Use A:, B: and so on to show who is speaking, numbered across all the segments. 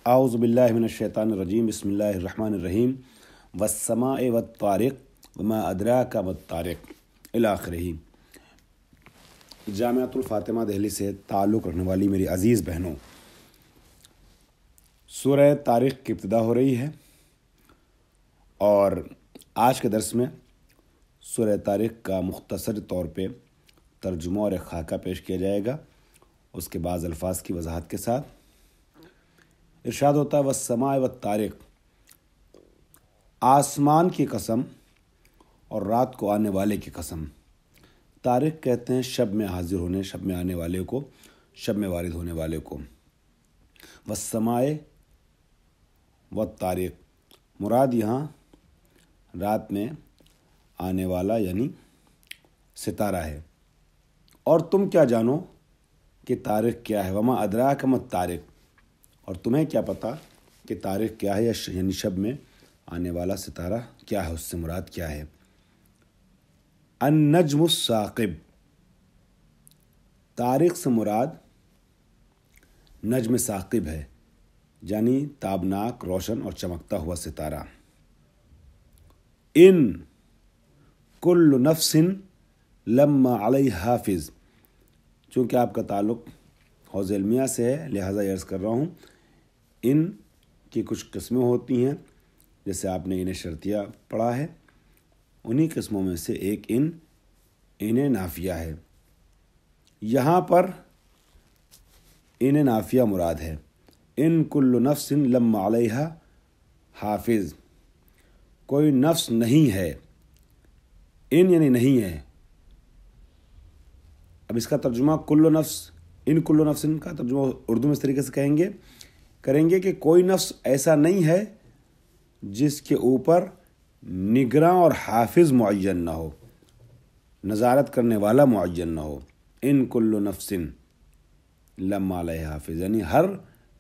A: اعوذ باللہ من الشیطان الرجیم بسم اللہ الرحمن الرحیم والسماء والطارق وما ادراک ما الطارق الی آخرہ۔ جامعۃ الفاطمہ دہلی سے تعلق رکھنے والی میری عزیز بہنوں، سورہ طارق کی ابتدا ہو رہی ہے اور آج کے درس میں سورہ طارق کا مختصر طور پہ ترجمہ اور ایک خاکہ پیش کیا جائے گا، اس کے بعض الفاظ کی وضاحت کے ساتھ۔ ارشاد ہوتا ہے والسماء والطارق، آسمان کی قسم اور رات کو آنے والے کی قسم۔ طارق کہتے ہیں شب میں حاضر ہونے، شب میں آنے والے کو، شب میں وارد ہونے والے کو۔ والسماء والطارق، مراد یہاں رات میں آنے والا یعنی ستارہ ہے۔ اور تم کیا جانو کہ طارق کیا ہے؟ وما ادراک ما الطارق، اور تمہیں کیا پتہ کہ طارق کیا ہے، یعنی شب میں آنے والا ستارہ کیا ہے، اس سے مراد کیا ہے۔ النجم الثاقب، طارق سے مراد نجم ثاقب ہے، یعنی تابناک، روشن اور چمکتا ہوا ستارہ۔ ان کل نفس لما علیہ حافظ، چونکہ آپ کا تعلق حوض علمیہ سے ہے لہٰذا یہ عرض کر رہا ہوں، ان کی کچھ قسمیں ہوتی ہیں، جیسے آپ نے انہیں شرطیہ پڑھا ہے، انہی قسموں میں سے ایک انہیں نافیہ ہے۔ یہاں پر انہیں نافیہ مراد ہے۔ ان کل نفس لما علیہا حافظ، کوئی نفس نہیں ہے، ان یعنی نہیں ہے۔ اب اس کا ترجمہ کل نفس، ان کل نفس کا ترجمہ اردو میں اس طریقے سے کریں گے کہ کوئی نفس ایسا نہیں ہے جس کے اوپر نگراں اور حافظ معین نہ ہو، نظارت کرنے والا معین نہ ہو۔ ان کل نفس لما علیہ حافظ، یعنی ہر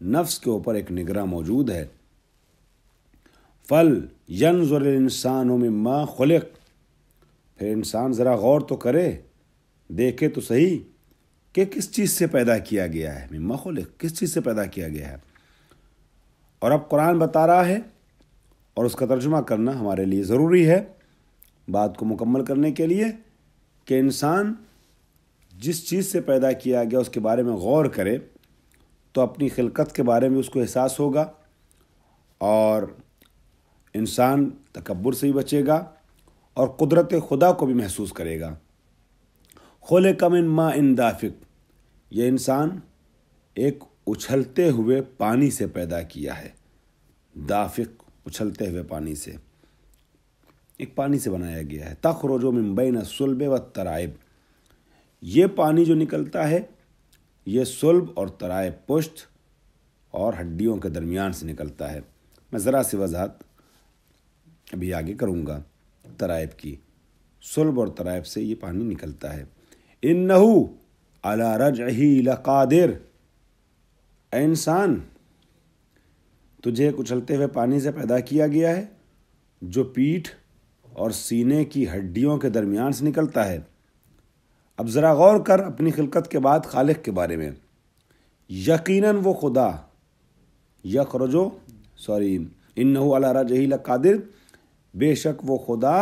A: نفس کے اوپر ایک نگراں موجود ہے۔ فَلْيَنْظُرِ الْإِنسَانُ مِمَّا خُلِقَ، پھر انسان ذرا غور تو کرے، دیکھے تو صحیح کہ کس چیز سے پیدا کیا گیا ہے۔ مما خلق، کس چیز سے پیدا کیا گیا ہے۔ اور اب قرآن بتا رہا ہے اور اس کا ترجمہ کرنا ہمارے لیے ضروری ہے بات کو مکمل کرنے کے لیے، کہ انسان جس چیز سے پیدا کیا گیا اس کے بارے میں غور کرے تو اپنی خلقت کے بارے میں اس کو احساس ہوگا اور انسان تکبر سے بھی بچے گا اور قدرت خدا کو بھی محسوس کرے گا۔ خلق من ماء دافق، یہ انسان ایک اچھلتے ہوئے پانی سے پیدا کیا ہے۔ دافق، اچھلتے ہوئے پانی سے، ایک پانی سے بنایا گیا ہے۔ تخرج من بین الصلب والترائب، یہ پانی جو نکلتا ہے یہ صلب اور ترائب، پشت اور ہڈیوں کے درمیان سے نکلتا ہے۔ میں ذرا سی وضاحت ابھی آگے کروں گا ترائب کی۔ صلب اور ترائب سے یہ پانی نکلتا ہے۔ انہو علی رجعہ لقادر، اے انسان تجھے ایک اچھلتے ہوئے پانی سے پیدا کیا گیا ہے جو پیٹھ اور سینے کی ہڈیوں کے درمیان سے نکلتا ہے۔ اب ذرا غور کر اپنی خلقت کے بعد خالق کے بارے میں۔ یقیناً وہ خدا، انہو علی رجعہ لقادر، بے شک وہ خدا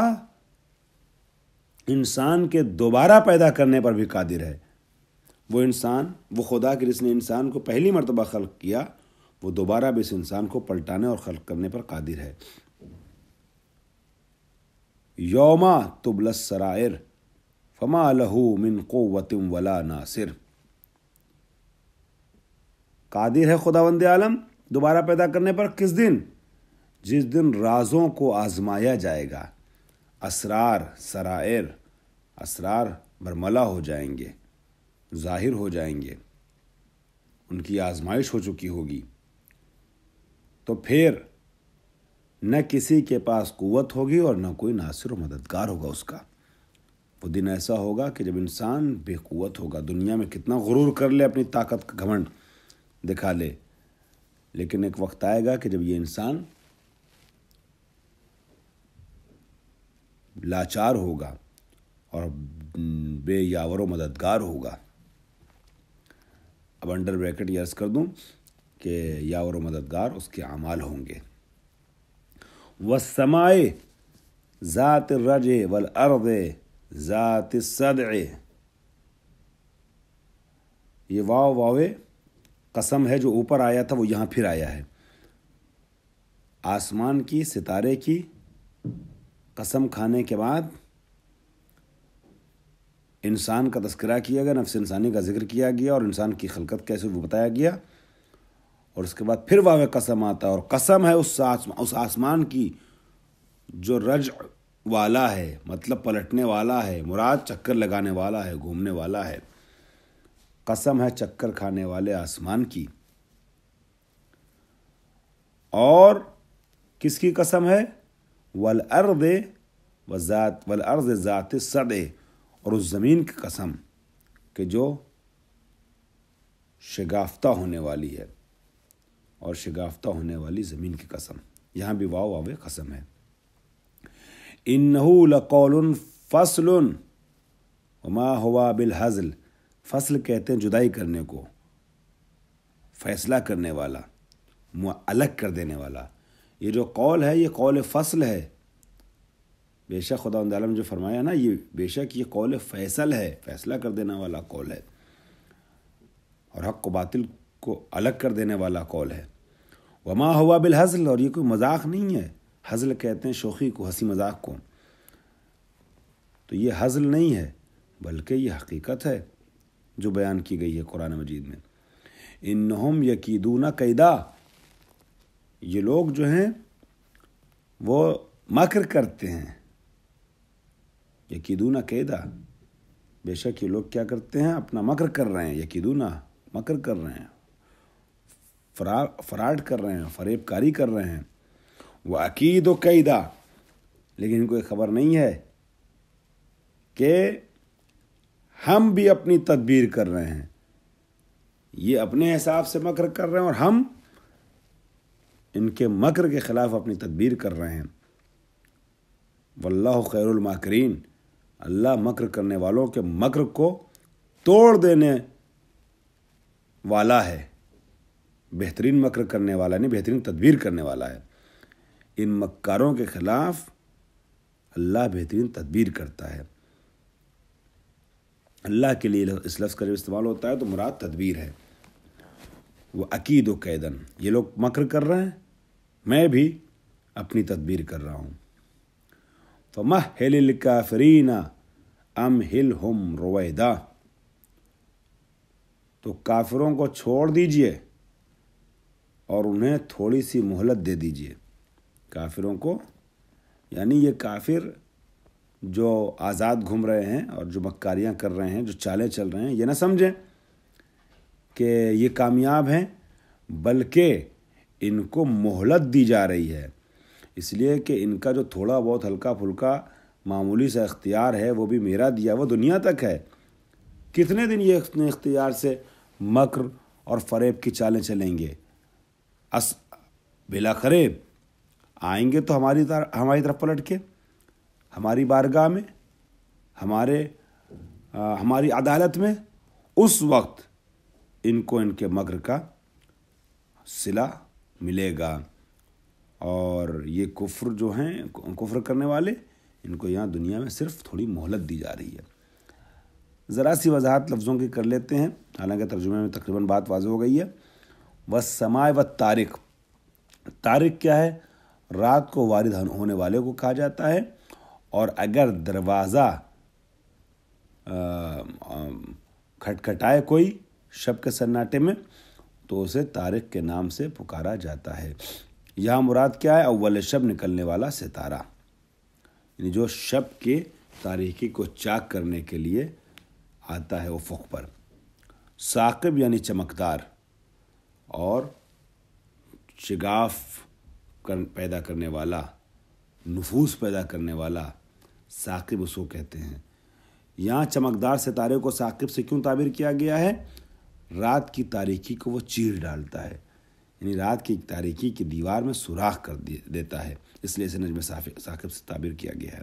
A: انسان کے دوبارہ پیدا کرنے پر بھی قادر ہے۔ وہ خدا کہ جس نے انسان کو پہلی مرتبہ خلق کیا، وہ دوبارہ بھی اس انسان کو پلٹانے اور خلق کرنے پر قادر ہے۔ یوم تبلی السرائر فما لہ من قوت ولا ناصر، قادر ہے خداوند عالم دوبارہ پیدا کرنے پر۔ کس دن؟ جس دن رازوں کو آزمایا جائے گا۔ اسرار، سرائر، اسرار برملا ہو جائیں گے، ظاہر ہو جائیں گے، ان کی آزمائش ہو چکی ہوگی، تو پھر نہ کسی کے پاس قوت ہوگی اور نہ کوئی ناصر و مددگار ہوگا اس کا۔ وہ دن ایسا ہوگا کہ جب انسان بے قوت ہوگا، دنیا میں کتنا غرور کر لے، اپنی طاقت کا گھمنڈ دکھا لے، لیکن ایک وقت آئے گا کہ جب یہ انسان لاچار ہوگا اور بے یاور و مددگار ہوگا۔ اب انڈر بریکٹ یہ عرض کر دوں کہ یاور و مددگار اس کے اعمال ہوں گے۔ والسماء ذات الرجع والارض ذات الصدع، یہ واو قسم ہے جو اوپر آیا تھا وہ یہاں پھر آیا ہے۔ آسمان کی، ستارے کی قسم کھانے کے بعد انسان کا تذکرہ کیا گیا، نفس انسانی کا ذکر کیا گیا اور انسان کی خلقت کیسے وہ بتایا گیا، اور اس کے بعد پھر واو قسم آتا ہے، اور قسم ہے اس آسمان کی جو رجع والا ہے، مطلب پلٹنے والا ہے، مراد چکر لگانے والا ہے، گھومنے والا ہے۔ قسم ہے چکر کھانے والے آسمان کی۔ اور کس کی قسم ہے؟ والارض ذات الصدع، اور اس زمین کی قسم کہ جو شگافتہ ہونے والی ہے، اور شگافتہ ہونے والی زمین کی قسم، یہاں بھی واو قسم ہے۔ انہ لقول فصل وما ہوا بالہزل، فصل کہتے ہیں جدائی کرنے کو، فیصلہ کرنے والا، الگ کر دینے والا۔ یہ جو قول ہے یہ قول فصل ہے، بے شک خداوند عالم جو فرمایا نا، یہ بے شک یہ قول فیصل ہے، فیصلہ کر دینے والا قول ہے، اور حق و باطل کو الگ کر دینے والا قول ہے۔ وما ہوا بالہزل، اور یہ کوئی مذاق نہیں ہے، ہزل کہتے ہیں شوخی کو، ہنسی مذاق کو، تو یہ ہزل نہیں ہے بلکہ یہ حقیقت ہے جو بیان کی گئی ہے قرآن مجید میں۔ انہم یکیدون کیدا، یہ لوگ جو ہیں وہ مکر کرتے ہیں، یکیدون کیدا، بے شک یہ لوگ کیا کرتے ہیں؟ اپنا مکر کر رہے ہیں، یکیدون مکر کر رہے ہیں، فراڈ کر رہے ہیں، فریب کاری کر رہے ہیں۔ وَأَكِيدُ كَيْدًا، لیکن ان کو یہ خبر نہیں ہے کہ ہم بھی اپنی تدبیر کر رہے ہیں، یہ اپنے حساب سے مکر کر رہے ہیں اور ہم ان کے مکر کے خلاف اپنی تدبیر کر رہے ہیں۔ واللہ خیر الماکرین، اللہ مکر کرنے والوں کے مکر کو توڑ دینے والا ہے، بہترین مکر کرنے والا نہیں، بہترین تدبیر کرنے والا ہے۔ ان مکاروں کے خلاف اللہ بہترین تدبیر کرتا ہے۔ اللہ کے لیے اس لفظ کا جب استعمال ہوتا ہے تو مراد تدبیر ہے۔ وہ عقید و قیدن، یہ لوگ مکر کر رہے ہیں، میں بھی اپنی تدبیر کر رہا ہوں۔ فَمَهِّلِ الْكَافِرِينَ أَمْهِلْهُمْ رُوَيْدًا، تو کافروں کو چھوڑ دیجئے اور انہیں تھوڑی سی مہلت دے دیجئے۔ کافروں کو، یعنی یہ کافر جو آزاد گھوم رہے ہیں اور جو مکاریاں کر رہے ہیں، جو چالیں چل رہے ہیں، یہ نہ سمجھیں کہ یہ کامیاب ہیں، بلکہ ان کو مہلت دی جا رہی ہے، اس لیے کہ ان کا جو تھوڑا بہت ہلکا پھلکا معمولی سا اختیار ہے وہ بھی میرا دیا وہ دنیا تک ہے۔ کتنے دن یہ اپنے اختیار سے مکر اور فریب کی چالیں چلیں گے؟ بلاخر آئیں گے تو ہماری طرف پلٹ کے، ہماری بارگاہ میں، ہماری عدالت میں، اس وقت ان کو ان کے مکر کا صلہ ملے گا۔ اور یہ کفر جو ہیں، کفر کرنے والے، ان کو یہاں دنیا میں صرف تھوڑی مہلت دی جا رہی ہے۔ ذرا سی وضاحت لفظوں کی کر لیتے ہیں، حالانکہ ترجمے میں تقریباً بات واضح ہو گئی ہے۔ والسماء والطارق، طارق کیا ہے؟ رات کو وارد ہونے والے کو کہا جاتا ہے، اور اگر دروازہ کھٹکھٹائے کوئی شب کے سناٹے میں تو اسے طارق کے نام سے پکارا جاتا ہے۔ یہاں مراد کیا ہے؟ اول شب نکلنے والا ستارہ، یعنی جو شب کے تاریکی کو چاک کرنے کے لیے آتا ہے افق پر۔ ثاقب یعنی چمکدار، اور شگاف پیدا کرنے والا، نفوس پیدا کرنے والا، ثاقب اس کو کہتے ہیں۔ یہاں چمکدار ستارے کو ثاقب سے کیوں تعبیر کیا گیا ہے؟ رات کی تاریکی کو وہ چیر ڈالتا ہے، یعنی رات کی تاریکی کی دیوار میں سوراخ کر دیتا ہے، اس لیے اسے نجم ثاقب سے تعبیر کیا گیا ہے۔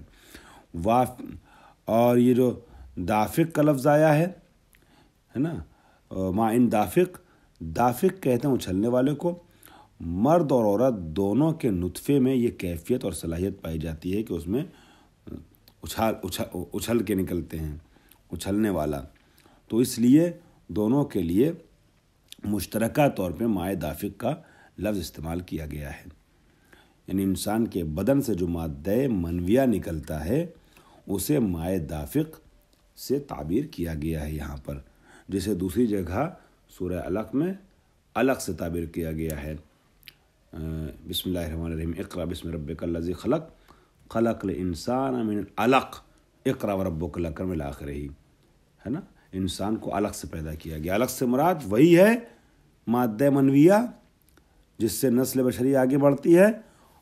A: اور یہ جو دافق کا لفظ آیا ہے نا، ما ان دافق، دافق کہتے ہیں اچھلنے والے کو۔ مرد اور عورت دونوں کے نطفے میں یہ کیفیت اور صلاحیت پائی جاتی ہے کہ اس میں اچھل کے نکلتے ہیں، اچھلنے والا، تو اس لیے دونوں کے لیے مشترکہ طور پہ مائع دافق کا لفظ استعمال کیا گیا ہے۔ یعنی انسان کے بدن سے جو مادہ منویہ نکلتا ہے اسے مائع دافق سے تعبیر کیا گیا ہے یہاں پر، جسے دوسری جگہ سورہ علق میں علق سے تعبیر کیا گیا ہے۔ بسم اللہ الرحمن الرحیم، اقرأ بسم ربک الذی خلق خلق الانسان من علق اقرأ وربک الاکرم الی آخرہ، ہے نا۔ انسان کو علق سے پیدا کیا گیا۔ علق سے مراد وہی ہے مادہ منویہ جس سے نسل بشری آگے بڑھتی ہے،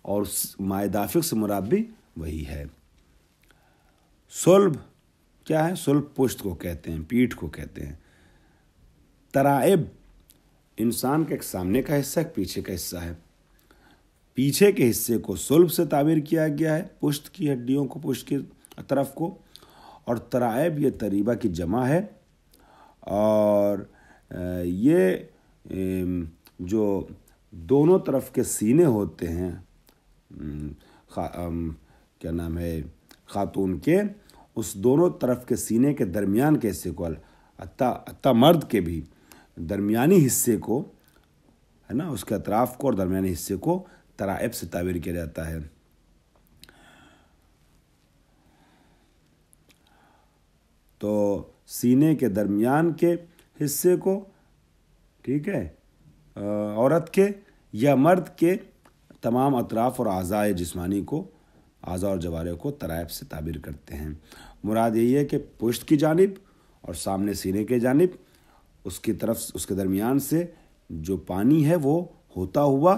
A: اور مائع دافق سے مراد بھی وہی ہے۔ صلب کیا ہے؟ صلب پشت کو کہتے ہیں، پیٹھ کو کہتے ہیں۔ ترائب انسان کا ایک سامنے کا حصہ، ایک پیچھے کا حصہ ہے۔ پیچھے کے حصے کو صلب سے تعبیر کیا گیا ہے، پشت کی ہڈیوں کو، پشت کی طرف کو، اور ترائب یہ تریبہ کی جمع ہے، اور یہ جو دونوں طرف کے سینے ہوتے ہیں کیا نام ہے خاتون کے، اس دونوں طرف کے سینے کے درمیان کے حصے کو، حتی مرد کے بھی درمیانی حصے کو، ہے نا، اس کے اطراف کو اور درمیانی حصے کو ترائب سے تعبیر کیا جاتا ہے۔ تو سینے کے درمیان کے حصے کو، ٹھیک ہے، عورت کے یا مرد کے تمام اطراف اور اعضاء جسمانی کو، اعضاء اور جوارح کو ترائب سے تعبیر کرتے ہیں۔ مراد یہی ہے کہ پشت کی جانب اور سامنے سینے کے جانب، اس کی طرف، اس کے درمیان سے جو پانی ہے وہ ہوتا ہوا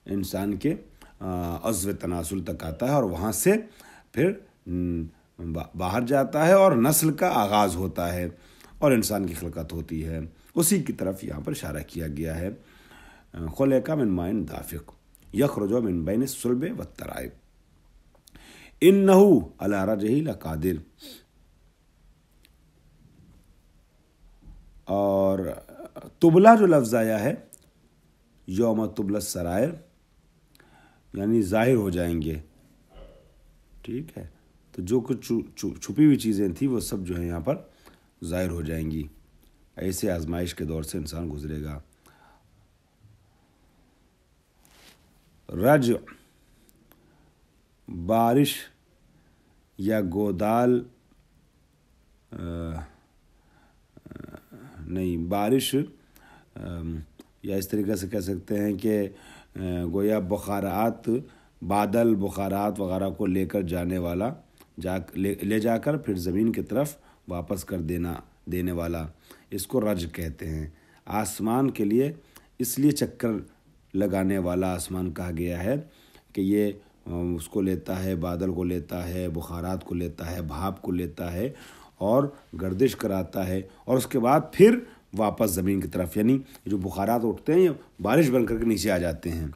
A: انسان کے عضو تناسل تک آتا ہے، اور وہاں سے پھر باہر جاتا ہے اور نسل کا آغاز ہوتا ہے اور انسان کی خلقت ہوتی ہے۔ اسی کی طرف یہاں پر اشارہ کیا گیا ہے۔ خلق من ماء دافق یخرج من بین الصلب والترائب انہ علی رجعہ لقادر۔ اور تبلا جو لفظ آیا ہے، یوم تبلا السرائر، یعنی ظاہر ہو جائیں گے، ٹھیک ہے، تو جو کچھ چھپی ہوئی چیزیں تھیں وہ سب جو ہے یہاں پر ظاہر ہو جائیں گی۔ ایسے آزمائش کے دور سے انسان گزرے گا۔ رجع بارش یا گودال، نہیں، بارش یا اس طریقے سے کہہ سکتے ہیں کہ گویا بخارات، بادل بخارات وغیرہ کو لے کر جانے والا، لے جا کر پھر زمین کی طرف واپس کر دینے والا، اس کو رج کہتے ہیں۔ آسمان کے لیے اس لیے چکر لگانے والا آسمان کہا گیا ہے کہ یہ اس کو لیتا ہے، بادل کو لیتا ہے، بخارات کو لیتا ہے، بھاپ کو لیتا ہے اور گردش کراتا ہے، اور اس کے بعد پھر واپس زمین کی طرف، یعنی جو بخارات اٹھتے ہیں یہ بارش بن کر کے نیچے آ جاتے ہیں،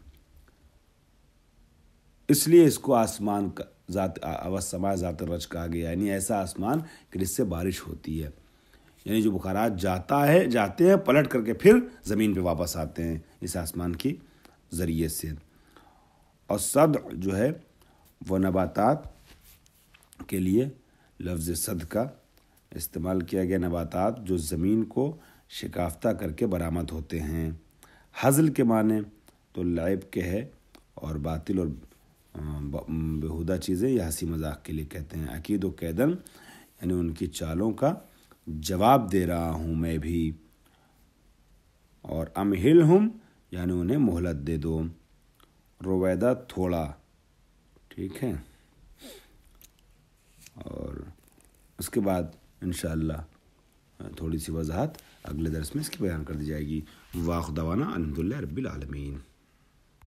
A: اس لیے اس کو آسمان کا والسماء ذات الرج کہا گیا، یعنی ایسا آسمان کہ جس سے بارش ہوتی ہے، یعنی جو بخارات جاتے ہیں پلٹ کر کے پھر زمین پہ واپس آتے ہیں اس آسمان کی ذریعے سے۔ اور صد جو ہے وہ نباتات کے لیے لفظ صد کا استعمال کیا گیا، نباتات جو زمین کو شکافتہ کر کے برآمد ہوتے ہیں۔ ہزل کے معنی تو لعب کے ہے، اور باطل اور بےہودہ چیزیں یا ہنسی مذاق کے لیے کہتے ہیں۔ عقید و قیدن یعنی ان کی چالوں کا جواب دے رہا ہوں میں بھی، اور امہلہم یعنی انہیں مہلت دے دو، رویدہ تھوڑا، ٹھیک ہے۔ اور اس کے بعد انشاءاللہ تھوڑی سی وضاحت اگلے درس میں اس کی بیان کر دی جائے گی۔ واخر دعوانا الحمدللہ رب العالمین۔